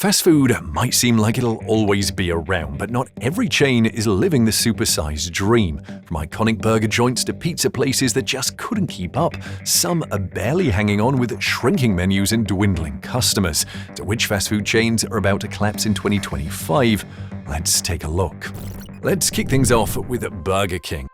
Fast food might seem like it'll always be around, but not every chain is living the supersized dream. From iconic burger joints to pizza places that just couldn't keep up, some are barely hanging on with shrinking menus and dwindling customers. To which fast food chains are about to collapse in 2025? Let's take a look. Let's kick things off with Burger King.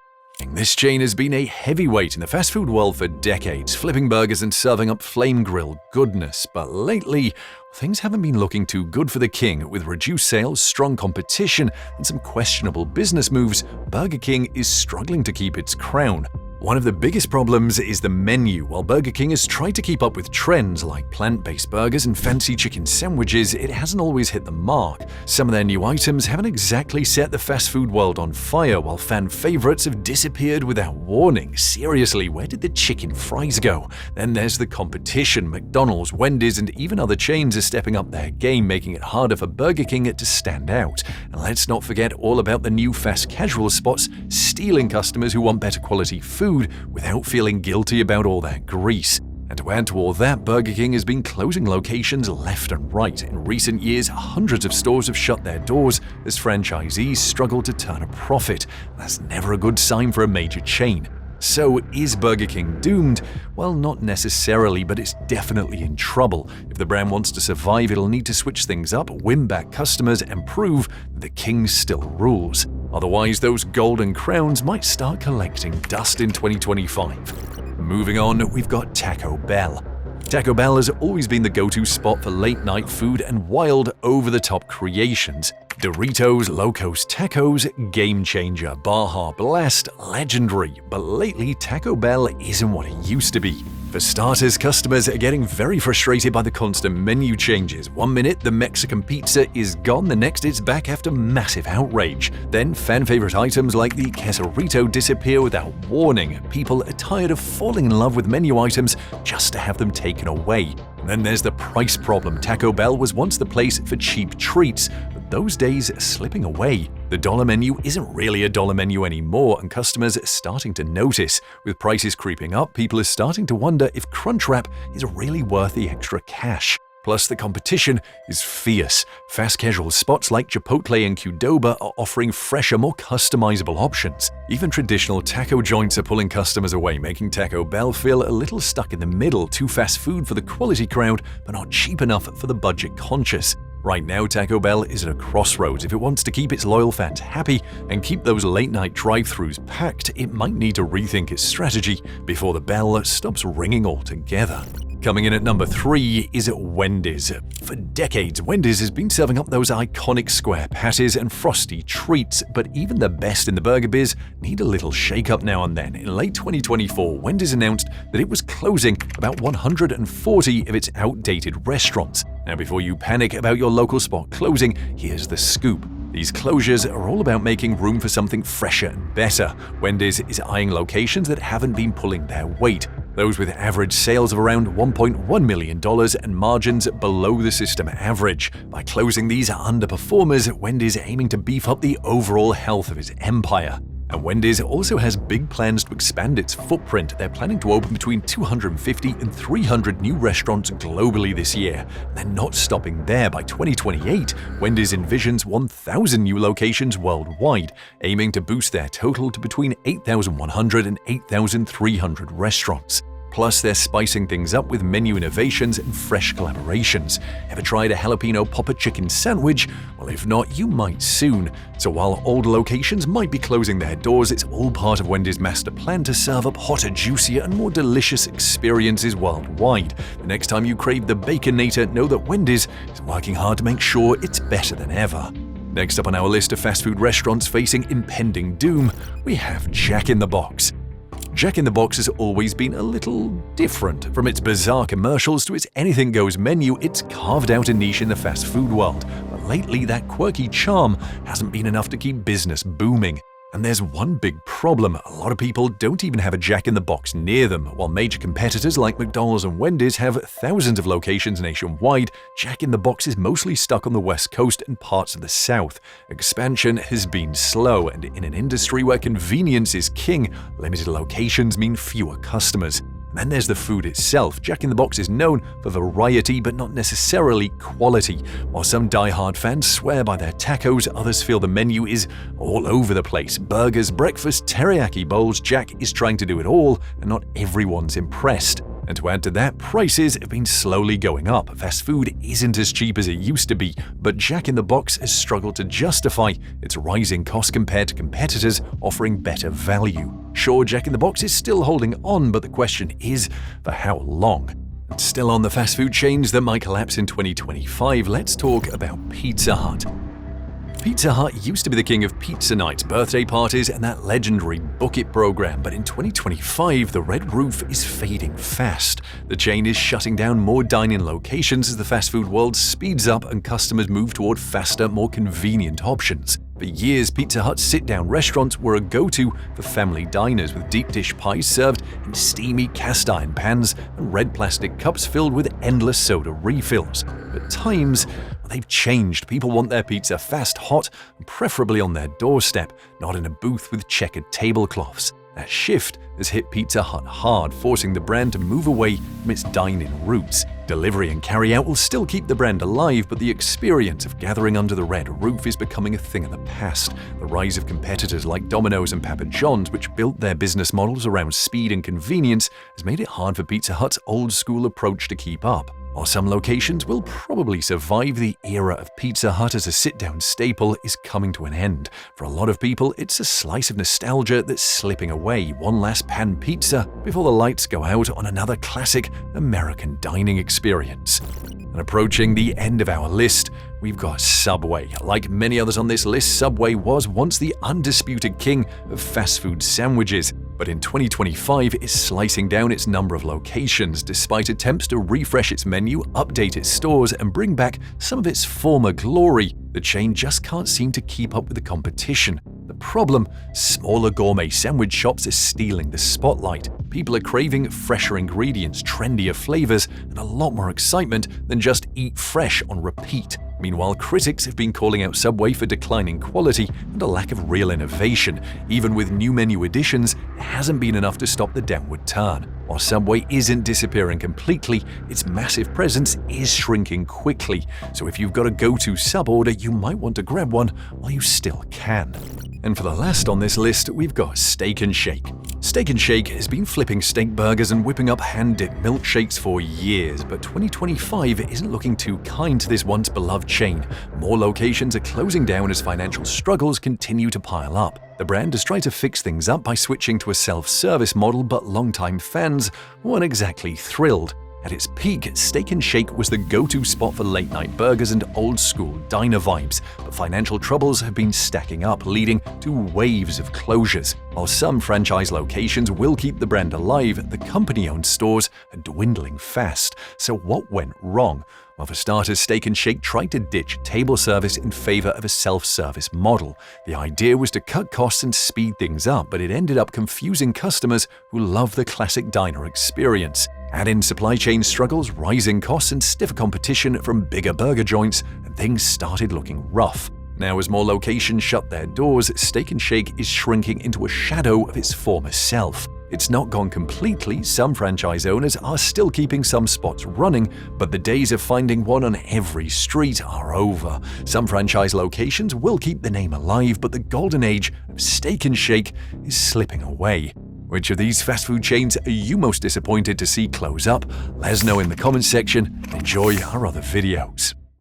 This chain has been a heavyweight in the fast food world for decades, flipping burgers and serving up flame-grilled goodness. But lately, things haven't been looking too good for the King. With reduced sales, strong competition, and some questionable business moves, Burger King is struggling to keep its crown. One of the biggest problems is the menu. While Burger King has tried to keep up with trends like plant-based burgers and fancy chicken sandwiches, it hasn't always hit the mark. Some of their new items haven't exactly set the fast food world on fire, while fan favorites have disappeared without warning. Seriously, where did the chicken fries go? Then there's the competition. McDonald's, Wendy's, and even other chains are stepping up their game, making it harder for Burger King to stand out. And let's not forget all about the new fast casual spots, stealing customers who want better quality food without feeling guilty about all that grease. And to add to all that, Burger King has been closing locations left and right. In recent years, hundreds of stores have shut their doors as franchisees struggle to turn a profit. That's never a good sign for a major chain. So, is Burger King doomed? Well, not necessarily, but it's definitely in trouble. If the brand wants to survive, it'll need to switch things up, win back customers, and prove that the King still rules. Otherwise, those golden crowns might start collecting dust in 2025. Moving on, we've got Taco Bell. Taco Bell has always been the go-to spot for late-night food and wild, over-the-top creations. Doritos, Locos Tacos, game changer, Baja Blast, legendary. But lately, Taco Bell isn't what it used to be. For starters, customers are getting very frustrated by the constant menu changes. One minute, the Mexican pizza is gone, the next it's back after massive outrage. Then, fan-favorite items like the quesarito disappear without warning. People are tired of falling in love with menu items just to have them taken away. And then there's the price problem. Taco Bell was once the place for cheap treats, but those days are slipping away. The dollar menu isn't really a dollar menu anymore, and customers are starting to notice. With prices creeping up, people are starting to wonder if Crunchwrap is really worth the extra cash. Plus, the competition is fierce. Fast casual spots like Chipotle and Qdoba are offering fresher, more customizable options. Even traditional taco joints are pulling customers away, making Taco Bell feel a little stuck in the middle, too fast food for the quality crowd, but not cheap enough for the budget conscious. Right now, Taco Bell is at a crossroads. If it wants to keep its loyal fans happy and keep those late-night drive-thrus packed, it might need to rethink its strategy before the bell stops ringing altogether. Coming in at number 3 is Wendy's. For decades, Wendy's has been serving up those iconic square patties and frosty treats, but even the best in the burger biz need a little shake-up now and then. In late 2024, Wendy's announced that it was closing about 140 of its outdated restaurants. Now, before you panic about your local spot closing, here's the scoop. These closures are all about making room for something fresher and better. Wendy's is eyeing locations that haven't been pulling their weight, those with average sales of around $1.1 million and margins below the system average. By closing these underperformers, Wendy's is aiming to beef up the overall health of its empire. And Wendy's also has big plans to expand its footprint. They're planning to open between 250 and 300 new restaurants globally this year. They're not stopping there. By 2028, Wendy's envisions 1,000 new locations worldwide, aiming to boost their total to between 8,100 and 8,300 restaurants. Plus, they're spicing things up with menu innovations and fresh collaborations. Ever tried a jalapeno popper chicken sandwich? Well, if not, you might soon. So while old locations might be closing their doors, it's all part of Wendy's master plan to serve up hotter, juicier, and more delicious experiences worldwide. The next time you crave the Baconator, know that Wendy's is working hard to make sure it's better than ever. Next up on our list of fast food restaurants facing impending doom, we have Jack in the Box. Jack in the Box has always been a little different. From its bizarre commercials to its anything-goes menu, it's carved out a niche in the fast food world. But lately, that quirky charm hasn't been enough to keep business booming. And there's one big problem. A lot of people don't even have a Jack in the Box near them. While major competitors like McDonald's and Wendy's have thousands of locations nationwide, Jack in the Box is mostly stuck on the West Coast and parts of the South. Expansion has been slow, and in an industry where convenience is king, limited locations mean fewer customers. And then there's the food itself. Jack in the Box is known for variety, but not necessarily quality. While some die-hard fans swear by their tacos, others feel the menu is all over the place. Burgers, breakfast, teriyaki bowls. Jack is trying to do it all, and not everyone's impressed. And to add to that, prices have been slowly going up. Fast food isn't as cheap as it used to be, but Jack in the Box has struggled to justify its rising costs compared to competitors offering better value. Sure, Jack in the Box is still holding on, but the question is, for how long? And still on the fast food chains that might collapse in 2025, let's talk about Pizza Hut. Pizza Hut used to be the king of pizza nights, birthday parties, and that legendary Book It program, but in 2025, the red roof is fading fast. The chain is shutting down more dine-in locations as the fast food world speeds up and customers move toward faster, more convenient options. For years, Pizza Hut's sit-down restaurants were a go-to for family diners, with deep dish pies served in steamy cast-iron pans and red plastic cups filled with endless soda refills. But times, they've changed. People want their pizza fast, hot, and preferably on their doorstep, not in a booth with checkered tablecloths. That shift has hit Pizza Hut hard, forcing the brand to move away from its dine-in roots. Delivery and carry-out will still keep the brand alive, but the experience of gathering under the red roof is becoming a thing of the past. The rise of competitors like Domino's and Papa John's, which built their business models around speed and convenience, has made it hard for Pizza Hut's old-school approach to keep up. While some locations will probably survive, the era of Pizza Hut as a sit-down staple is coming to an end. For a lot of people, it's a slice of nostalgia that's slipping away, one last pan pizza before the lights go out on another classic American dining experience. And approaching the end of our list, we've got Subway. Like many others on this list, Subway was once the undisputed king of fast food sandwiches. But in 2025, it's slicing down its number of locations, despite attempts to refresh its menu, update its stores, and bring back some of its former glory. The chain just can't seem to keep up with the competition. The problem? Smaller gourmet sandwich shops are stealing the spotlight. People are craving fresher ingredients, trendier flavors, and a lot more excitement than just eat fresh on repeat. Meanwhile, critics have been calling out Subway for declining quality and a lack of real innovation. Even with new menu additions, it hasn't been enough to stop the downward turn. While Subway isn't disappearing completely, its massive presence is shrinking quickly. So if you've got a go-to sub order, you might want to grab one while you still can. And for the last on this list, we've got Steak 'n Shake. Steak 'n Shake has been flipping steak burgers and whipping up hand-dipped milkshakes for years, but 2025 isn't looking too kind to this once-beloved chain. More locations are closing down as financial struggles continue to pile up. The brand has tried to fix things up by switching to a self-service model, but longtime fans weren't exactly thrilled. At its peak, Steak 'n Shake was the go-to spot for late-night burgers and old-school diner vibes, but financial troubles have been stacking up, leading to waves of closures. While some franchise locations will keep the brand alive, the company-owned stores are dwindling fast. So what went wrong? Well, for starters, Steak 'n Shake tried to ditch table service in favor of a self-service model. The idea was to cut costs and speed things up, but it ended up confusing customers who love the classic diner experience. Add in supply chain struggles, rising costs, and stiffer competition from bigger burger joints, and things started looking rough. Now, as more locations shut their doors, Steak 'n Shake is shrinking into a shadow of its former self. It's not gone completely. Some franchise owners are still keeping some spots running, but the days of finding one on every street are over. Some franchise locations will keep the name alive, but the golden age of Steak 'n Shake is slipping away. Which of these fast food chains are you most disappointed to see close up? Let us know in the comments section and enjoy our other videos.